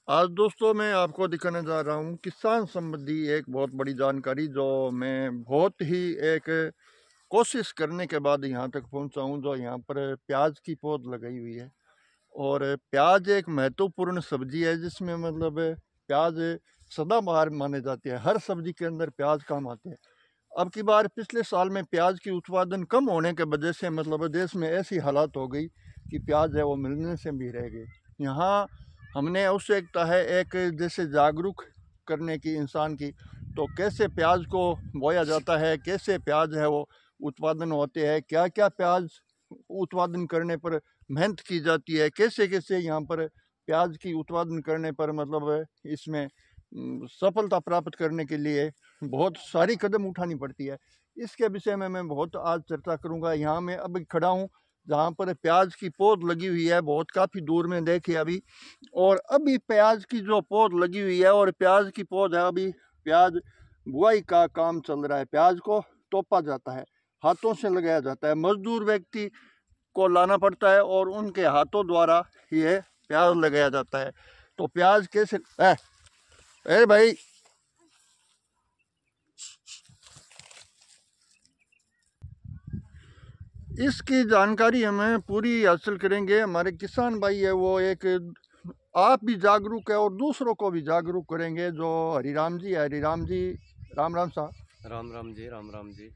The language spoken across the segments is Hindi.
आज दोस्तों मैं आपको दिखाने जा रहा हूँ किसान संबंधी एक बहुत बड़ी जानकारी जो मैं बहुत ही एक कोशिश करने के बाद यहाँ तक पहुँचा हूँ। जो यहाँ पर प्याज की पौध लगाई हुई है और प्याज एक महत्वपूर्ण सब्जी है जिसमें मतलब प्याज सदाबहार माने जाते हैं। हर सब्जी के अंदर प्याज काम आते हैं। अब की बार पिछले साल में प्याज की उत्पादन कम होने के वजह से मतलब देश में ऐसी हालात हो गई कि प्याज है वो मिलने से भी रह गए। यहाँ हमने आवश्यकता है एक जैसे जागरूक करने की इंसान की, तो कैसे प्याज को बोया जाता है, कैसे प्याज है वो उत्पादन होते हैं, क्या क्या प्याज उत्पादन करने पर मेहनत की जाती है, कैसे कैसे यहाँ पर प्याज की उत्पादन करने पर मतलब इसमें सफलता प्राप्त करने के लिए बहुत सारी कदम उठानी पड़ती है। इसके विषय में मैं बहुत आज चर्चा करूंगा। यहाँ मैं अभी खड़ा हूँ जहाँ पर प्याज की पौध लगी हुई है, बहुत काफ़ी दूर में देखिए अभी। और अभी प्याज की जो पौध लगी हुई है और प्याज की पौध है, अभी प्याज बुआई का काम चल रहा है। प्याज को तोपा जाता है, हाथों से लगाया जाता है, मजदूर व्यक्ति को लाना पड़ता है और उनके हाथों द्वारा ये प्याज लगाया जाता है। तो प्याज कैसे ए भाई, इसकी जानकारी हमें पूरी हासिल करेंगे। हमारे किसान भाई है वो एक आप भी जागरूक है और दूसरों को भी जागरूक करेंगे। जो हरिराम जी है, हरिराम जी, राम राम साहब। राम राम जी, राम राम जी।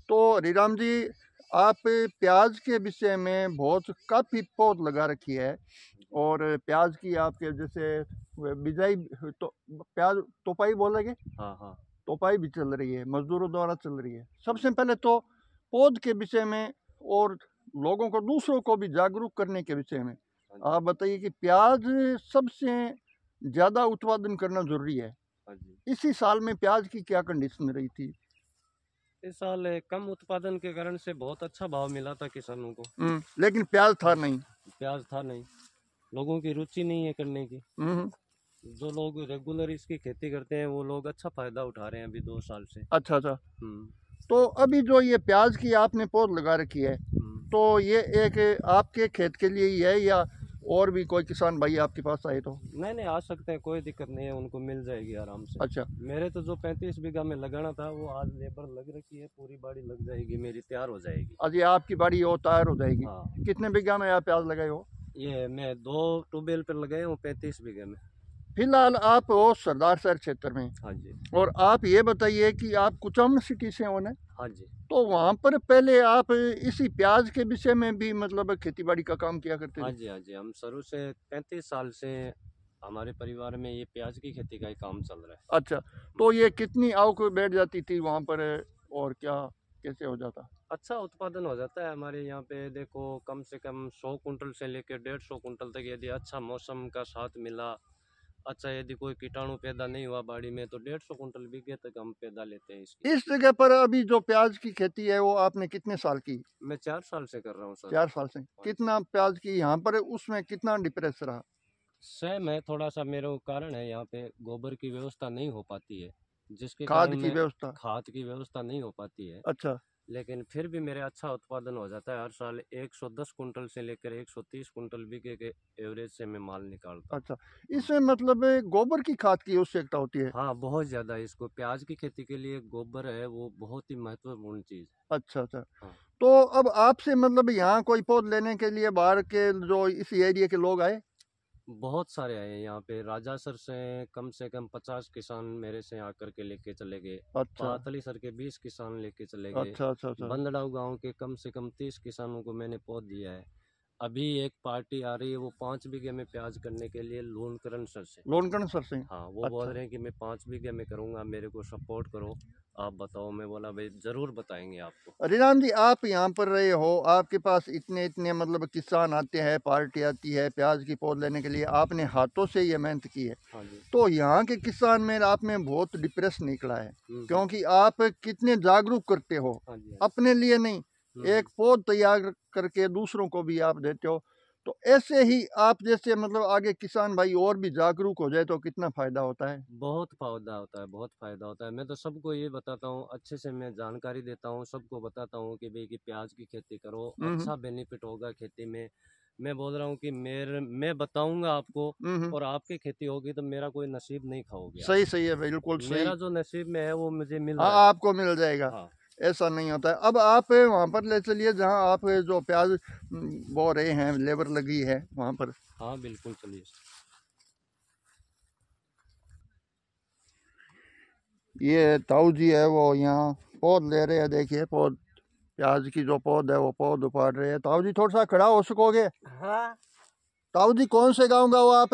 तो हरिराम जी, आप प्याज के विषय में बहुत काफ़ी पौध लगा रखी है और प्याज की आपके जैसे बिजाई, तो प्याज तोपाई बोलेंगे, हाँ हाँ। तोपाई भी चल रही है, मजदूरों द्वारा चल रही है। सबसे पहले तो पौध के विषय में और लोगों को, दूसरों को भी जागरूक करने के विषय में हाँ जी। आप बताइए कि प्याज सबसे ज़्यादा उत्पादन करना जरूरी है। हाँ जी। इसी साल में प्याज की क्या कंडीशन रही थी? इस साल कम उत्पादन के कारण से बहुत अच्छा भाव मिला था किसानों को। लेकिन प्याज था नहीं। प्याज था नहीं, लोगों की रुचि नहीं है करने की। हम्म। जो लोग रेगुलर इसकी खेती करते हैं वो लोग अच्छा फायदा उठा रहे हैं अभी 2 साल से। अच्छा अच्छा। हम्म। तो अभी जो ये प्याज की आपने पौध लगा रखी है, हम्म। तो ये एक आपके खेत के लिए ही है या और भी कोई किसान भाई आपके पास आए तो? नहीं नहीं, आ सकते हैं, कोई दिक्कत नहीं है, उनको मिल जाएगी आराम से। अच्छा। मेरे तो जो 35 बीघा में लगाना था वो आज लेबर लग रखी है, पूरी बाड़ी लग जाएगी मेरी, तैयार हो जाएगी। अजी आपकी बाड़ी वो तैयार हो जाएगी। हाँ। कितने बीघा में आप प्याज लगाए हो? ये मैं 2 ट्यूबवेल पर लगाए हूँ 35 बीघे में। फिलहाल आप हो सरदार शहर क्षेत्र में, हाँ जी। और आप ये बताइए कि आप कुचामन सिटी से हो ना? हाँ जी। तो वहाँ पर पहले आप इसी प्याज के विषय में भी मतलब खेती बाड़ी का काम किया करते हाँ थे? जी। हाँ जी, हम शुरू से 35 साल से हमारे परिवार में ये प्याज की खेती का ही काम चल रहा है। अच्छा। तो ये कितनी आवक बैठ जाती थी वहाँ पर, और क्या कैसे हो जाता? अच्छा उत्पादन हो जाता है हमारे यहाँ पे, देखो कम से कम 100 कुंटल से लेकर 150 कुंटल तक, यदि अच्छा मौसम का साथ मिला, अच्छा यदि कोई कीटाणु पैदा नहीं हुआ बाड़ी में, तो 150 कुंटल बीघे तक हम पैदा लेते हैं इसकी। इस जगह पर अभी जो प्याज की खेती है वो आपने कितने साल की? मैं 4 साल से कर रहा हूँ सर। 4 साल से। हाँ जी। कितना प्याज की यहाँ पर उसमें कितना डिफरेंस रहा? सेम है, थोड़ा सा मेरे को कारण है यहाँ पे गोबर की व्यवस्था नहीं हो पाती है, जिसके खाद कारण की मैं, व्यवस्था? खाद की व्यवस्था नहीं हो पाती है। अच्छा लेकिन फिर भी मेरे अच्छा उत्पादन हो जाता है हर साल। 110 कुंटल से लेकर 130 कुंटल बीघे के एवरेज से मैं माल निकालता हूँ। अच्छा। हम्म। इसमें मतलब गोबर की खाद की आवश्यकता होती है? हाँ, बहुत ज़्यादा। इसको प्याज की खेती के लिए गोबर है वो बहुत ही महत्वपूर्ण चीज़ है। अच्छा अच्छा। हाँ। तो अब आपसे मतलब यहाँ कोई पौध लेने के लिए बाहर के जो इस एरिया के लोग आए? बहुत सारे आए हैं यहाँ पे, राजासर से कम 50 किसान मेरे से आकर के लेके चले गए। अच्छा पातली सर के 20 किसान लेके चले गए। अच्छा अच्छा अच्छा। बंदड़ाऊ गांव के कम से कम 30 किसानों को मैंने पौध दिया है। अभी एक पार्टी आ रही है, वो 5 बीघे में प्याज करने के लिए लूनकरण सर से। लोनकण सर से? हाँ, वो बोल अच्छा। रहे हैं कि मैं 5 बीघे में करूँगा, मेरे को सपोर्ट करो। आप बताओ। मैं बोला भाई ज़रूर बताएंगे आपको। रिनाम जी, आप यहाँ पर रहे हो, आपके पास इतने इतने मतलब किसान आते हैं, पार्टी आती है प्याज की पौध लेने के लिए, आपने हाथों से ये मेहनत की है। हाँ जी। तो यहाँ के किसान में आप में बहुत डिप्रेस निकला है, हम्म। क्योंकि आप कितने जागरूक करते हो। हाँ जी। हाँ जी। अपने लिए नहीं, हम्म। एक पौध तैयार करके दूसरों को भी आप देते हो। तो ऐसे ही आप जैसे मतलब आगे किसान भाई और भी जागरूक हो जाए तो कितना फायदा होता है। बहुत फायदा होता है, बहुत फायदा होता है। मैं तो सबको ये बताता हूँ, अच्छे से मैं जानकारी देता हूँ, सबको बताता हूँ कि भाई कि प्याज की खेती करो, हम्म। अच्छा बेनिफिट होगा खेती में। मैं बोल रहा हूँ कि मैं बताऊंगा आपको हम्म। और आपकी खेती होगी तो मेरा कोई नसीब नहीं खाओगे आप। सही सही है, बिल्कुल सही। मेरा जो नसीब में है वो मुझे मिल हाँ, रहा है। आपको मिल जाएगा। हाँ ऐसा नहीं होता है। अब आप वहाँ पर ले चलिए जहाँ आप जो प्याज बो रहे हैं, लेबर लगी है वहाँ पर। हाँ बिल्कुल चलिए। ये ताऊ जी है वो यहाँ पौध ले रहे हैं, देखिए पौध, प्याज की जो पौध है वो पौध उपाड़ रहे हैं। ताऊ जी थोड़ा सा खड़ा हो सकोगे? हाँ, ताऊ जी कौन से गांव का हो आप?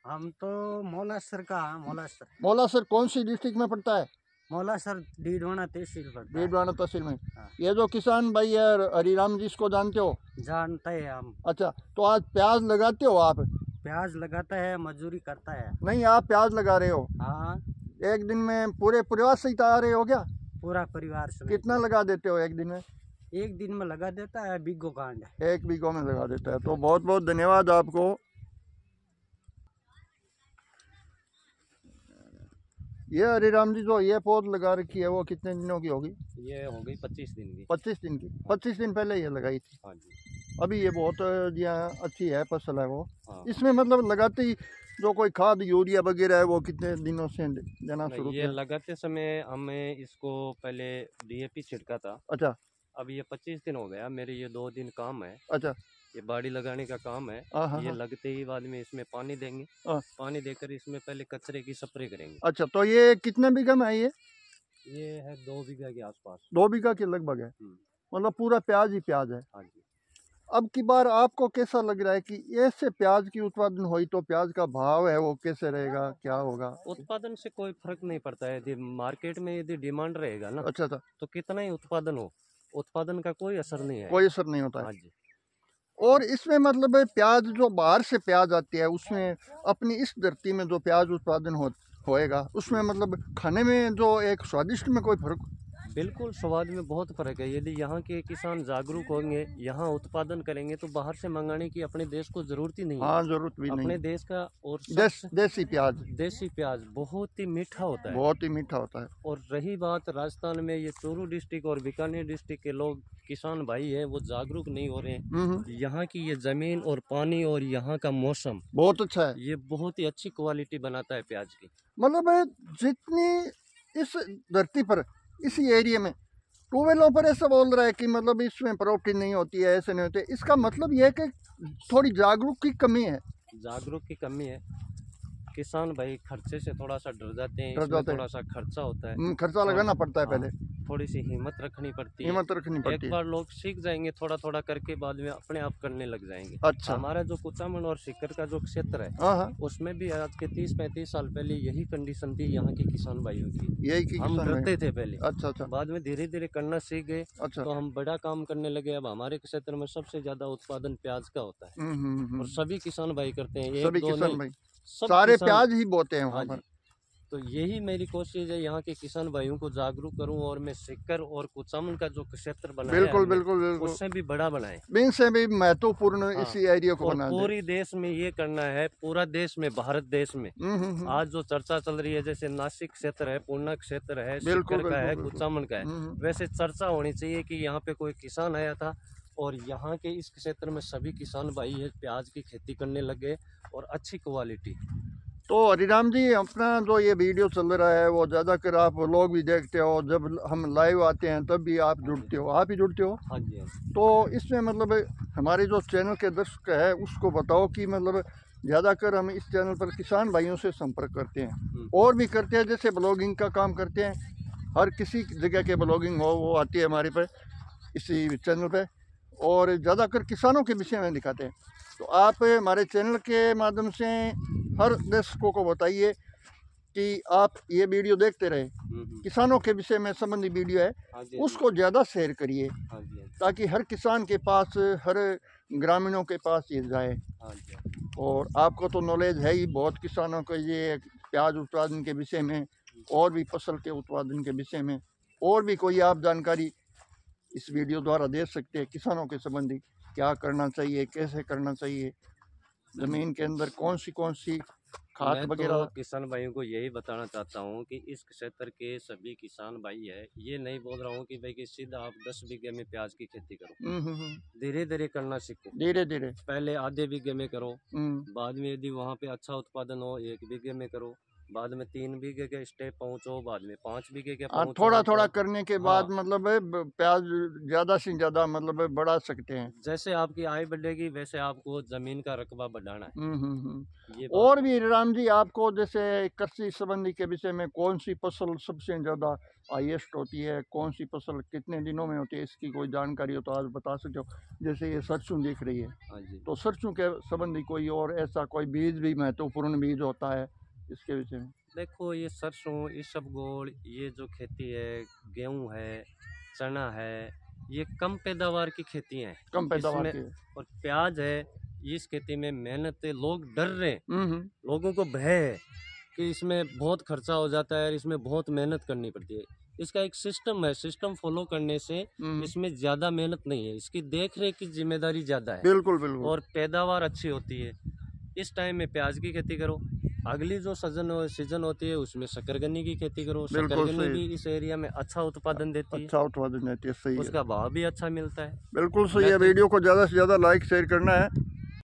हम तो मौलासर का हैं, मौलासर। मौलासर कौन सी डिस्ट्रिक्ट में पड़ता है? मौलासर डीडवाना तहसील पड़ता है। डीडवाना तहसील में। हाँ। ये जो किसान भाई है हरिराम जी, इसको जानते हो? जानते हैं हम। अच्छा, तो आज प्याज लगाते हो आप? प्याज लगाता है, मजदूरी करता है। नहीं, आप प्याज लगा रहे हो? हाँ, एक दिन में पूरे परिवार सहित आ रहे हो क्या? पूरा परिवार से। कितना लगा देते हो एक दिन में? एक दिन में लगा देता है बीघो कांड। 1 बीघों में लगा देता है। तो बहुत बहुत धन्यवाद आपको। ये हरिराम जी जो ये पौध लगा रखी है वो कितने दिनों की होगी? ये हो गई 25 दिन की। 25 दिन की। 25 दिन पहले ये लगाई थी। हाँ जी। अभी ये बहुत अच्छी है फसल है वो। हाँ इसमें मतलब लगाते ही जो कोई खाद यूरिया वगैरह है वो कितने दिनों से देना शुरू ये किया? लगाते समय हमें इसको पहले डीएपी छिड़का था। अच्छा अब ये 25 दिन हो गया, मेरे ये 2 दिन काम है, अच्छा। ये बाड़ी लगाने का काम है। हाँ हाँ ये हाँ। लगते ही बाद में इसमें पानी देंगे। हाँ। पानी देकर इसमें पहले कचरे की स्प्रे करेंगे। अच्छा, तो ये कितने बीघा में है ये? ये है 2 बीघा के आसपास। 2 बीघा के लगभग है। मतलब पूरा प्याज ही प्याज है। हाँ जी। अब की बार आपको कैसा लग रहा है कि ऐसे प्याज की उत्पादन हुई तो प्याज का भाव है वो कैसे रहेगा, क्या होगा? उत्पादन से कोई फर्क नहीं पड़ता है, यदि मार्केट में यदि डिमांड रहेगा ना अच्छा अच्छा। तो कितना ही उत्पादन हो, उत्पादन का कोई असर नहीं है। कोई असर नहीं होता है। हाँ जी। और इसमें मतलब प्याज जो बाहर से प्याज आती है उसमें अपनी इस धरती में जो प्याज उत्पादन होएगा उसमें मतलब खाने में जो एक स्वादिष्ट में कोई फर्क? बिल्कुल, स्वाद में बहुत फर्क है। यदि यहाँ के किसान जागरूक होंगे, यहाँ उत्पादन करेंगे तो बाहर से मंगाने की अपने देश को जरूरत ही नहीं है। हाँ, जरूरत भी अपने नहीं। देश का और देसी प्याज देसी प्याज बहुत ही मीठा होता है। बहुत ही मीठा होता है। और रही बात राजस्थान में, ये चूरू डिस्ट्रिक्ट और बीकानेर डिस्ट्रिक्ट के लोग किसान भाई हैं वो जागरूक नहीं हो रहे हैं। यहाँ की ये जमीन और पानी और यहाँ का मौसम बहुत अच्छा है। ये बहुत ही अच्छी क्वालिटी बनाता है प्याज की। मतलब जितनी इस धरती पर इसी एरिया में ट्यूबवेलों पर ऐसा बोल रहा है कि मतलब इसमें प्रोटीन नहीं होती है, ऐसे नहीं होते, इसका मतलब ये है कि थोड़ी जागरूक की कमी है। जागरूक की कमी है। किसान भाई खर्चे से थोड़ा सा डर जाते हैं, डर इसमें जाते हैं। थोड़ा सा खर्चा होता है। खर्चा लगाना पड़ता है हाँ, पहले, थोड़ी सी हिम्मत रखनी पड़ती है। हिम्मत रखनी पड़ती एक है। बार लोग सीख जाएंगे थोड़ा थोड़ा करके, बाद में अपने आप करने लग जाएंगे। अच्छा। हमारा जो कुचामन और सीकर का जो क्षेत्र है हाँ हाँ, उसमें भी आज के 30-35 साल पहले यही कंडीशन थी यहाँ के किसान भाइयों की। यही की हम किसान है। डरते थे पहले, अच्छा अच्छा बाद में धीरे धीरे करना सीख गए अच्छा। तो हम बड़ा काम करने लगे। अब हमारे क्षेत्र में सबसे ज्यादा उत्पादन प्याज का होता है और सभी किसान भाई करते हैं, एक सभी दो किसान नहीं, भाई सब सारे किसान। प्याज ही बोते हैं हाँ वहाँ जी। पर। तो यही मेरी कोशिश है यहाँ के किसान भाइयों को जागरूक करूं और मैं सीकर और कुचामन का जो क्षेत्र बनाया बिल्कुल हमने, बिल्कुल बिल्कुल, उससे भी बड़ा बनाए। इनसे भी महत्वपूर्ण हाँ, इसी एरिया को और बना दे। पूरी देश में ये करना है, पूरा देश में, भारत देश में आज जो चर्चा चल रही है, जैसे नासिक क्षेत्र है, पूर्णा क्षेत्र है, बिल्कुल सीकर का है, बिल्कुल कुचामन का है, वैसे चर्चा होनी चाहिए कि यहाँ पे कोई किसान आया था और यहाँ के इस क्षेत्र में सभी किसान भाई है प्याज की खेती करने लगे और अच्छी क्वालिटी। तो हरिराम जी, अपना जो ये वीडियो चल रहा है वो ज़्यादातर आप लोग भी देखते हो, जब हम लाइव आते हैं तब भी आप जुड़ते हो, आप ही जुड़ते हो। हाँ जी हाँ जी। तो इसमें मतलब हमारे जो चैनल के दर्शक है उसको बताओ कि मतलब ज़्यादातर हम इस चैनल पर किसान भाइयों से संपर्क करते हैं और भी करते हैं, जैसे ब्लॉगिंग का काम करते हैं, हर किसी जगह के ब्लॉगिंग हो वो आती है हमारे पे इसी चैनल पे, और ज़्यादातर किसानों के विषय में दिखाते हैं। तो आप हमारे चैनल के माध्यम से हर दर्शकों को बताइए कि आप ये वीडियो देखते रहे, किसानों के विषय में संबंधी वीडियो है, उसको ज़्यादा शेयर करिए ताकि हर किसान के पास, हर ग्रामीणों के पास ये जाए। और आपको तो नॉलेज है ही बहुत किसानों को, ये प्याज उत्पादन के विषय में और भी फसल के उत्पादन के विषय में और भी कोई आप जानकारी इस वीडियो द्वारा दे सकते हैं किसानों के संबंधी, क्या करना चाहिए, कैसे करना चाहिए, ज़मीन के अंदर कौन सी खाद मैं वगैरह? तो किसान भाइयों को यही बताना चाहता हूँ कि इस क्षेत्र के सभी किसान भाई है, ये नहीं बोल रहा हूँ कि भाई कि सीधा आप 10 बीघे में प्याज की खेती करो। धीरे धीरे करना सीखो। धीरे धीरे। पहले आधे बीघे में करो, हम्म। बाद में यदि वहाँ पे अच्छा उत्पादन हो 1 बीघे में करो, बाद में 3 बीघे के स्टेप पहुँचो, बाद में 5 बीघे के पहुँचो। थोड़ा थोड़ा करने के बाद हाँ। मतलब है प्याज ज्यादा से ज्यादा मतलब है बढ़ा सकते हैं। जैसे आपकी आय बढ़ेगी वैसे आपको जमीन का रकबा बढ़ाना है। ये बात और भी राम जी, आपको जैसे कृषि संबंधी के विषय में कौन सी फसल सबसे ज्यादा हाईएस्ट होती है, कौन सी फसल कितने दिनों में होती है, इसकी कोई जानकारी हो तो आज बता सकते हो? जैसे ये सरसों दिख रही है, हाँ जी। तो सरसों के संबंधी कोई और ऐसा कोई बीज भी महत्वपूर्ण बीज होता है इसके विषय में? देखो ये सरसों, इसबगोल, ये जो खेती है, गेहूं है, चना है, ये कम पैदावार की खेती हैं। कम पैदावार इसमें के। और प्याज है, इस खेती में मेहनत है, लोग डर रहे हैं, हम्म। लोगों को भय है कि इसमें बहुत खर्चा हो जाता है और इसमें बहुत मेहनत करनी पड़ती है। इसका एक सिस्टम है, सिस्टम फॉलो करने से इसमें ज़्यादा मेहनत नहीं है, इसकी देख रेख की जिम्मेदारी ज़्यादा है। बिल्कुल बिल्कुल। और पैदावार अच्छी होती है। इस टाइम में प्याज की खेती करो, अगली जो सीजन होती है उसमें शकरकंदी की खेती करो। बिल्कुल शकरकंदी सही। भी इस एरिया में अच्छा उत्पादन देती है, अच्छा उत्पादन देती है, सही है। उसका भाव भी अच्छा मिलता है। बिल्कुल सही है। वीडियो को ज़्यादा से ज़्यादा लाइक शेयर करना है।